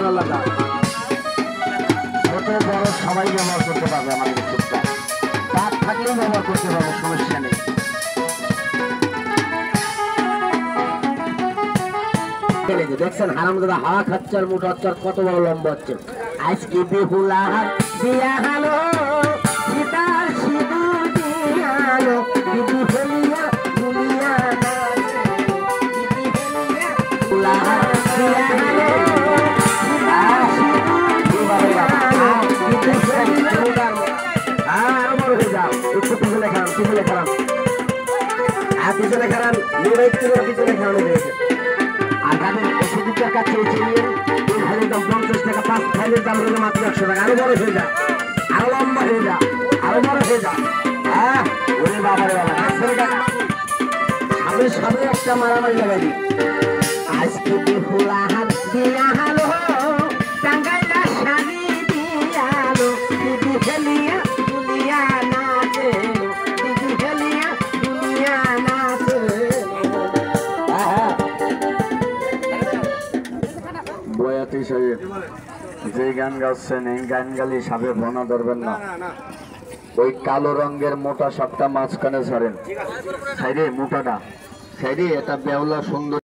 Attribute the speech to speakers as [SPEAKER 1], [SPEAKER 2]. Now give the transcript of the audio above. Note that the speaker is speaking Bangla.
[SPEAKER 1] আলাদা, ছোট বড় সবাই ব্যবহার করতে পারবে। আমাদের ওষুধটা দাঁত থাকলেও ব্যবহার করতে পারবে, সমস্যা নেই। দেখছেন হারামজাদা হাওয়া খাচ্ছে আর মোটা হচ্ছে আর কত বড় লম্বা হচ্ছে। আজকে বেহুলা দিয়া হালো সীতার সিঁদুর দিয়া হালো দিদি ফেলিয়া দুনিয়া দিদি ফেলিয়া হুলা দিয়া হালো সীতার সিঁদুর দিয়া হালো দিদি ফেলিয়া আর বড় হয়ে যাও। একটু পিছনে খান, পিছনে খান, আর পিছনে খান, নিরাই পিছনে খাওয়ানো হয়েছে। আর যাদের ওষুধের কাছে চিনিয়ে এই ভাইয়ের দাম 50 টাকা, 5 ফাইলের দাম হলো মাত্র 100 টাকা। আরো বড় হয়ে যা, আরো লম্বা হয়ে যা, আরো বড় হয়ে যা। হ্যাঁ ওরে বাবারে বাবা, সামনে সামনে একটা মারামারি লাগাই দিই। আজকে বেহুলা হাত দিয়া হালো টাঙ্গাইলা শাড়ি দিয়া হালো দিদি ফেলিয়া দুনিয়া নাচে, দিদি ফেলিয়া দুনিয়া নাচে। বয়াতি সাহেব যে গান গাচ্ছেন এই গান গালি সাপে ভনা ধরবেন না। ওই কালো রঙের মোটা সাপটা মাঝখানে ছাড়েন, সাইডে মোটাটা সাইডে এটা বেওলা সুন্দর।